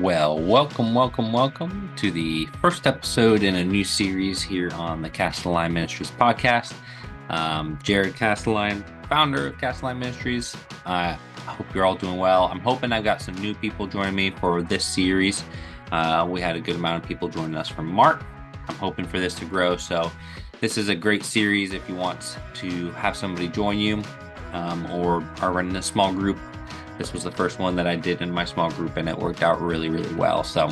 Well, welcome to the first episode in a new series here on the Castelline Ministries podcast. Jared Castelline, founder of Castelline Ministries. I hope you're all doing well. I'm hoping I've got some new people joining me for this series. We had a good amount of people joining us from Mark. I'm hoping for this to grow. So this is a great series if you want to have somebody join you or are running a small group. This was the first one that I did in my small group, and it worked out really, really well. So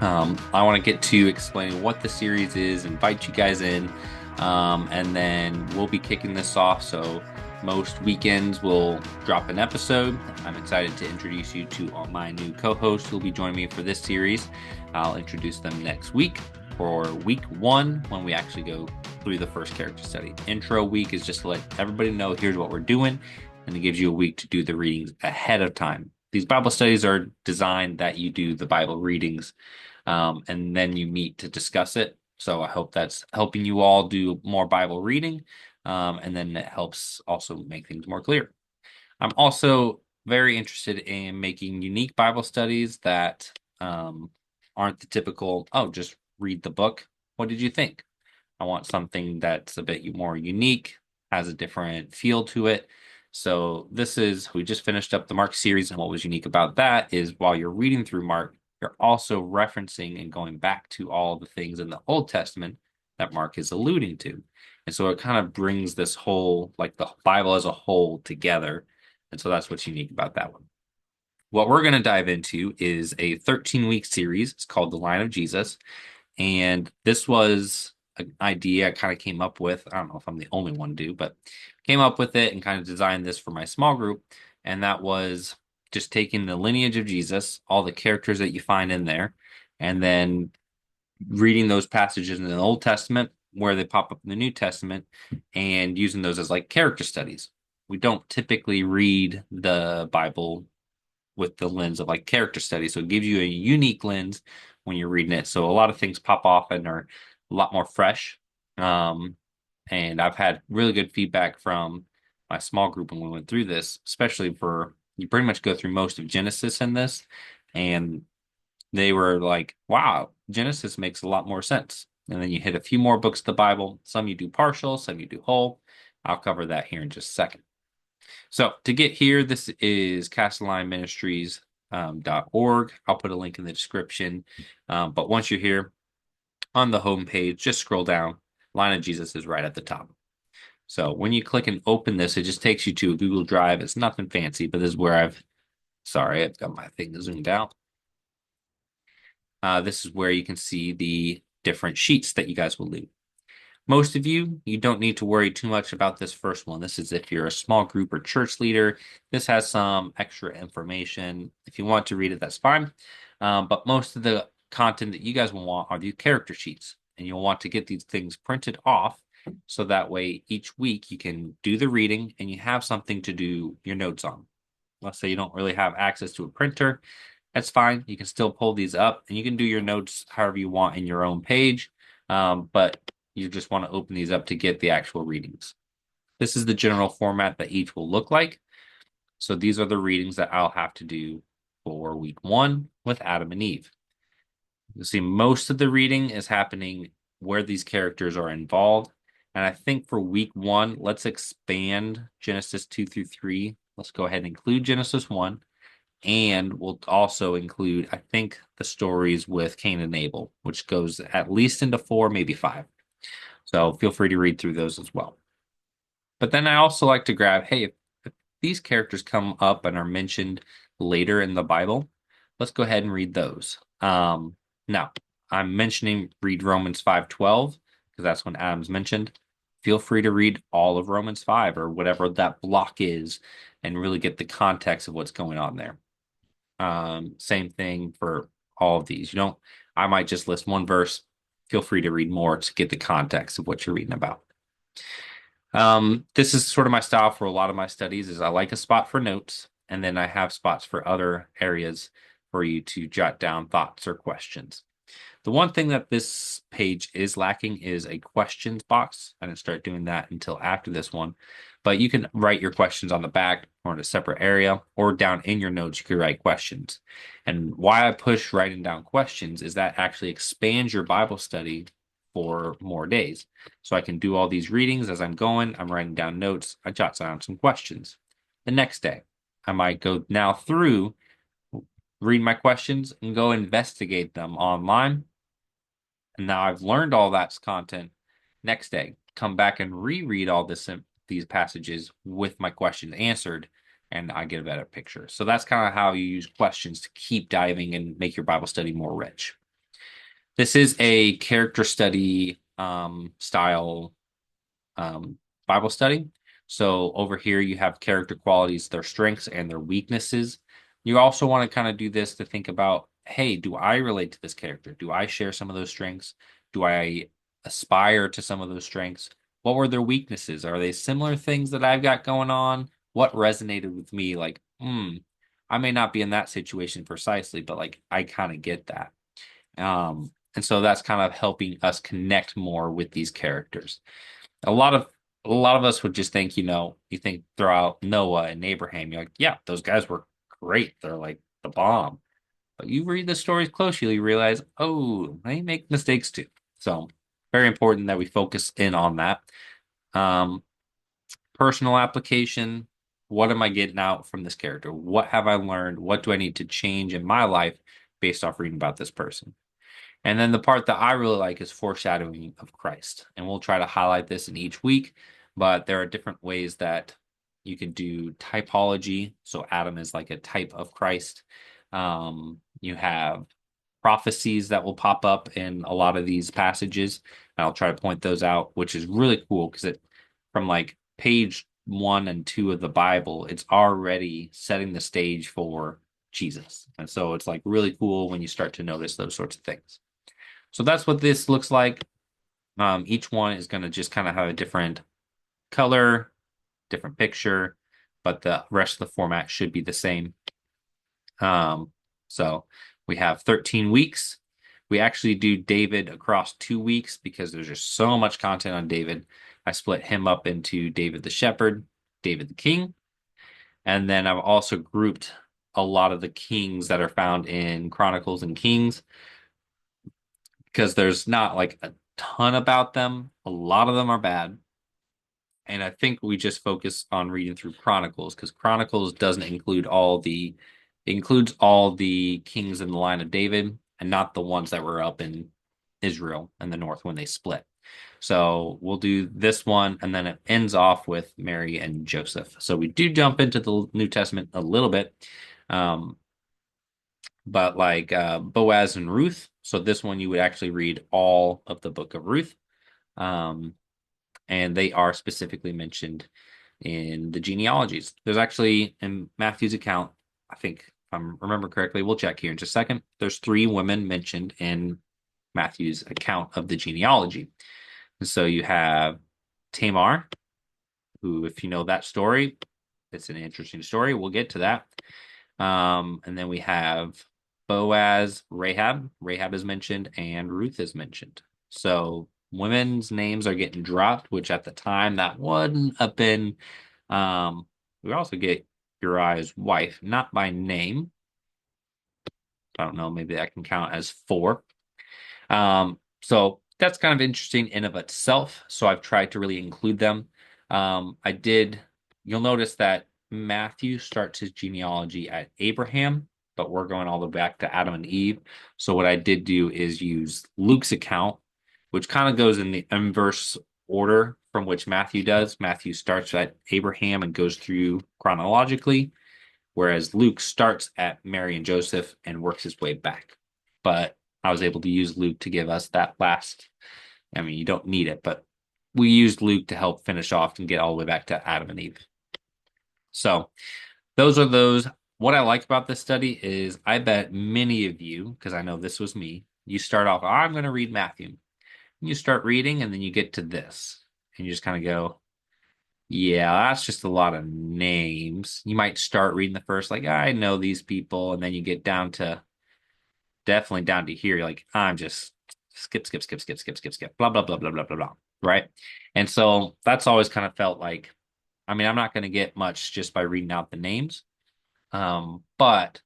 I want to get to explaining what the series is, invite you guys in, and then we'll be kicking this off. So most weekends we'll drop an episode. I'm excited to introduce you to all my new co-hosts who will be joining me for this series. I'll introduce them next week for week one when we actually go through the first character study. Intro week is just to let everybody know here's what we're doing, and it gives you a week to do the readings ahead of time. These Bible studies are designed that you do the Bible readings and then you meet to discuss it. So I hope that's helping you all do more Bible reading, and then it helps also make things more clear. I'm also very interested in making unique Bible studies that aren't the typical, oh, just read the book. What did you think? I want something that's a bit more unique, has a different feel to it. So we just finished up the Mark series, and what was unique about that is while you're reading through Mark, you're also referencing and going back to all the things in the Old Testament that Mark is alluding to. And so it kind of brings this whole, like the Bible as a whole together. And so that's what's unique about that one. What we're going to dive into is a 13-week series. It's called The Line of Jesus. And this was an idea I kind of came up with. I don't know if I'm the only one to do, but came up with it and kind of designed this for my small group. And that was just taking the lineage of Jesus, all the characters that you find in there, and then reading those passages in the Old Testament where they pop up in the New Testament and using those as like character studies. We don't typically read the Bible with the lens of like character study. So it gives you a unique lens when you're reading it. So a lot of things pop off and are a lot more fresh. And I've had really good feedback from my small group when we went through this, especially for you pretty much go through most of Genesis in this. And they were like, wow, Genesis makes a lot more sense. And then you hit a few more books of the Bible. Some you do partial, some you do whole. I'll cover that here in just a second. So to get here, this is CastellineMinistries.org. I'll put a link in the description. But once you're here on the home page, just scroll down. Line of Jesus is right at the top. So when you click and open this, it just takes you to a Google Drive. It's nothing fancy, but this is where I've got my thing zoomed out. This is where you can see the different sheets that you guys will leave. Most of you don't need to worry too much about this first one. This is if you're a small group or church leader. This has some extra information. If you want to read it, that's fine. But most of the content that you guys will want are these character sheets. And you'll want to get these things printed off so that way each week you can do the reading and you have something to do your notes on. Let's say you don't really have access to a printer. That's fine. You can still pull these up and you can do your notes however you want in your own page. But you just want to open these up to get the actual readings. This is the general format that each will look like. So these are the readings that I'll have to do for week one with Adam and Eve. You'll see most of the reading is happening where these characters are involved. And I think for week one, let's expand Genesis 2 through 3. Let's go ahead and include Genesis 1. And we'll also include, I think, the stories with Cain and Abel, which goes at least into 4, maybe 5. So feel free to read through those as well. But then I also like to grab, hey, if these characters come up and are mentioned later in the Bible, let's go ahead and read those. Now, I'm mentioning read Romans 5:12 because that's when Adam's mentioned. Feel free to read all of Romans 5 or whatever that block is and really get the context of what's going on there. Same thing for all of these. I might just list one verse. Feel free to read more to get the context of what you're reading about. This is sort of my style for a lot of my studies is I like a spot for notes, and then I have spots for other areas for you to jot down thoughts or questions. The one thing that this page is lacking is a questions box. I didn't start doing that until after this one, but you can write your questions on the back or in a separate area or down in your notes, you can write questions. And why I push writing down questions is that actually expands your Bible study for more days. So I can do all these readings as I'm going. I'm writing down notes. I jot down some questions. The next day, I might go now through, read my questions, and go investigate them online. And now I've learned all that content. Next day, come back and reread all these passages with my questions answered, and I get a better picture. So that's kind of how you use questions to keep diving and make your Bible study more rich. This is a character study style Bible study. So over here, you have character qualities, their strengths and their weaknesses. You also want to kind of do this to think about, hey, do I relate to this character? Do I share some of those strengths? Do I aspire to some of those strengths? What were their weaknesses? Are they similar things that I've got going on? What resonated with me? Like, I may not be in that situation precisely, but like I kind of get that. And so that's kind of helping us connect more with these characters. A lot of a lot of us would just think, you think throw out Noah and Abraham, you're like, yeah, those guys were great. They're like the bomb. But you read the stories closely, you realize, oh, they make mistakes too. So very important that we focus in on that. Um, Personal application. What am I getting out from this character? What have I learned? What do I need to change in my life based off reading about this person? And then the part that I really like is foreshadowing of Christ. And we'll try to highlight this in each week, but there are different ways that you can do typology. So Adam is like a type of Christ. You have prophecies that will pop up in a lot of these passages. And I'll try to point those out, which is really cool because from like page 1 and 2 of the Bible, it's already setting the stage for Jesus. And so it's like really cool when you start to notice those sorts of things. So that's what this looks like. Each one is going to just kind of have a different color, different picture, but the rest of the format should be the same. So we have 13 weeks. We actually do David across 2 weeks because there's just so much content on David. I split him up into David the Shepherd, David the King, and then I've also grouped a lot of the kings that are found in Chronicles and Kings because there's not like a ton about them. A lot of them are bad. And I think we just focus on reading through Chronicles because Chronicles doesn't include it includes all the kings in the line of David and not the ones that were up in Israel and the north when they split. So we'll do this one and then it ends off with Mary and Joseph. So we do jump into the New Testament a little bit. Um, but like Boaz and Ruth. So this one you would actually read all of the book of Ruth. Um, and they are specifically mentioned in the genealogies. There's actually in Matthew's account, I think if I remember correctly, we'll check here in just a second. There's 3 women mentioned in Matthew's account of the genealogy. And so you have Tamar, who, if you know that story, it's an interesting story. We'll get to that. And then we have Boaz, Rahab. Rahab is mentioned, and Ruth is mentioned. So women's names are getting dropped, which at the time that wouldn't have been. We also get Uriah's wife, not by name. I don't know, maybe that can count as 4. So that's kind of interesting in of itself. So I've tried to really include them. You'll notice that Matthew starts his genealogy at Abraham, but we're going all the way back to Adam and Eve. So what I did do is use Luke's account, which kind of goes in the inverse order from which Matthew does. Matthew starts at Abraham and goes through chronologically, whereas Luke starts at Mary and Joseph and works his way back. But I was able to use Luke to give us that last. I mean, you don't need it, but we used Luke to help finish off and get all the way back to Adam and Eve. So those are those. What I like about this study is I bet many of you, because I know this was me, you start off, I'm going to read Matthew. And you start reading, and then you get to this, and you just kind of go, yeah, that's just a lot of names. You might start reading the first, like, I know these people, and then you get definitely down to here, like, I'm just skip, blah, blah, blah, blah, blah, blah, blah. Right. And so that's always kind of felt like, I mean, I'm not going to get much just by reading out the names. But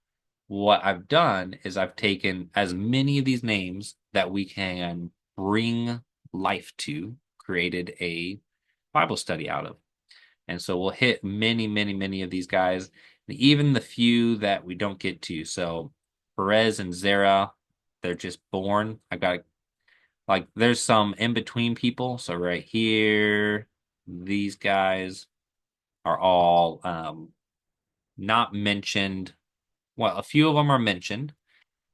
what I've done is I've taken as many of these names that we can bring life to, created a Bible study out of. And so we'll hit many, many, many of these guys, and even the few that we don't get to. So Perez and Zara, they're just born. I got like there's some in between people. So right here, these guys are all not mentioned. Well, a few of them are mentioned.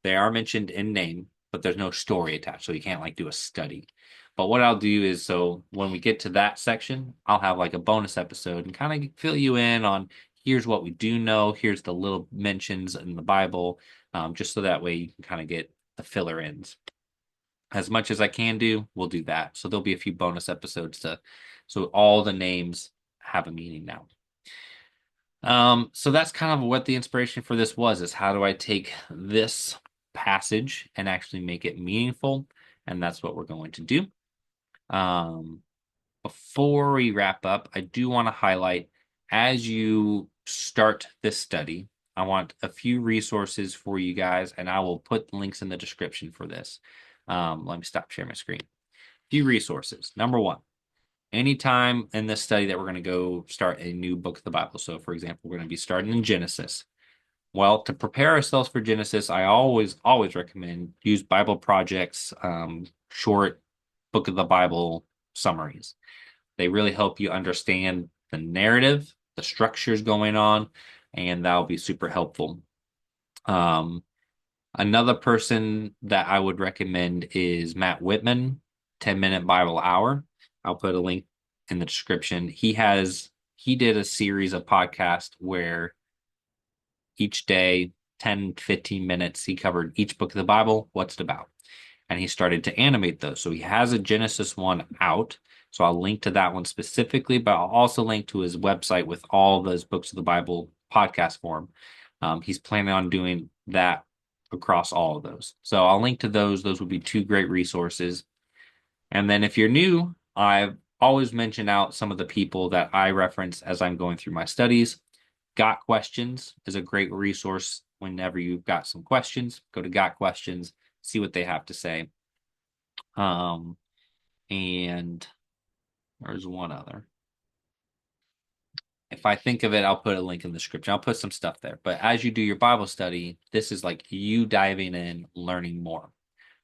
They are mentioned in name, but there's no story attached, so you can't like do a study. But what I'll do is, so when we get to that section, I'll have like a bonus episode and kind of fill you in on here's what we do know, here's the little mentions in the Bible, just so that way you can kind of get the filler ins. As much as I can do, we'll do that. So there'll be a few bonus episodes so all the names have a meaning now. So that's kind of what the inspiration for this was, is how do I take this passage and actually make it meaningful? And that's what we're going to do. Before we wrap up, I do want to highlight, as you start this study, I want a few resources for you guys, and I will put links in the description for this. Let me stop sharing my screen. A few resources. Number one, anytime in this study that we're going to go start a new book of the Bible. So, for example, we're going to be starting in Genesis. Well, to prepare ourselves for Genesis, I always recommend use Bible Project's short book of the Bible summaries. They really help you understand the narrative, the structures going on, and that'll be super helpful. Another person that I would recommend is Matt Whitman, 10-Minute Bible Hour. I'll put a link in the description. He did a series of podcasts where each day, 10, 15 minutes, he covered each book of the Bible, what's it about. And he started to animate those. So he has a Genesis one out. So I'll link to that one specifically, but I'll also link to his website with all of those books of the Bible podcast form. He's planning on doing that across all of those. So I'll link to those. Those would be two great resources. And then if you're new, I've always mentioned out some of the people that I reference as I'm going through my studies. Got Questions is a great resource whenever you've got some questions. Go to Got Questions, see what they have to say. And there's one other. If I think of it, I'll put a link in the description. I'll put some stuff there. But as you do your Bible study, this is like you diving in, learning more.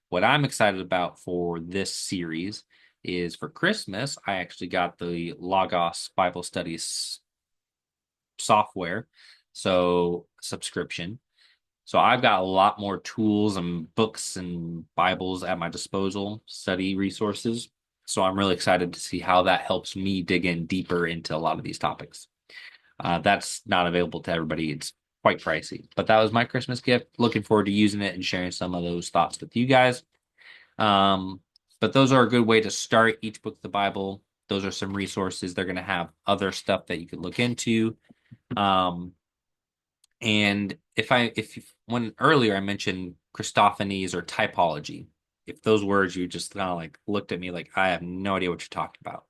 What I'm excited about for this series is for Christmas, I actually got the Logos Bible Studies software, so subscription. So I've got a lot more tools and books and Bibles at my disposal, study resources. So I'm really excited to see how that helps me dig in deeper into a lot of these topics. That's not available to everybody. It's quite pricey, but that was my Christmas gift. Looking forward to using it and sharing some of those thoughts with you guys. But those are a good way to start each book of the Bible. Those are some resources. They're going to have other stuff that you could look into. And when earlier I mentioned Christophanies or typology, if those words you just kind of like looked at me like I have no idea what you're talking about,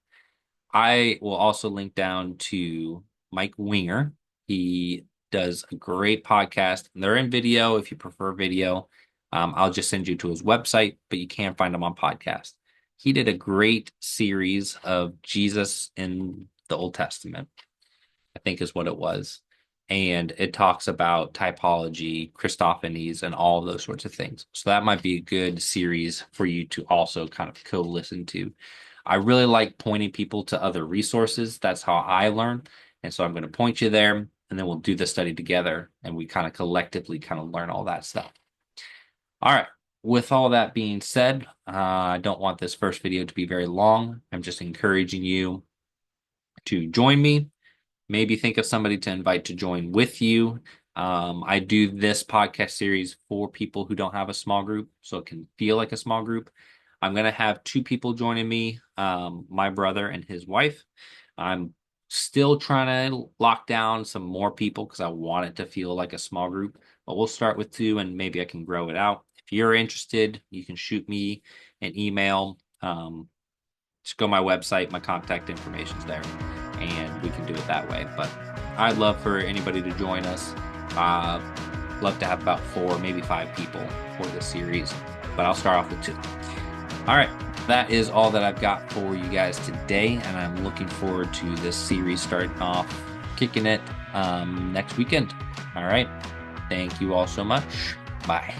I will also link down to Mike Winger. He does a great podcast. They're in video if you prefer video. I'll just send you to his website, but you can find him on podcast. He did a great series of Jesus in the Old Testament, I think is what it was. And it talks about typology, Christophanies, and all of those sorts of things. So that might be a good series for you to also kind of co-listen to. I really like pointing people to other resources. That's how I learn. And so I'm going to point you there, and then we'll do the study together, and we kind of collectively kind of learn all that stuff. All right. With all that being said, I don't want this first video to be very long. I'm just encouraging you to join me. Maybe think of somebody to invite to join with you. I do this podcast series for people who don't have a small group, so it can feel like a small group. I'm going to have two people joining me, my brother and his wife. I'm still trying to lock down some more people because I want it to feel like a small group, but we'll start with two and maybe I can grow it out. If you're interested, you can shoot me an email. Just go to my website, my contact information's there, and we can do it that way. But I'd love for anybody to join us. Love to have about 4, maybe 5 people for this series, but I'll start off with 2. All right, that is all that I've got for you guys today, and I'm looking forward to this series starting off, kicking it next weekend. All right, thank you all so much. Bye.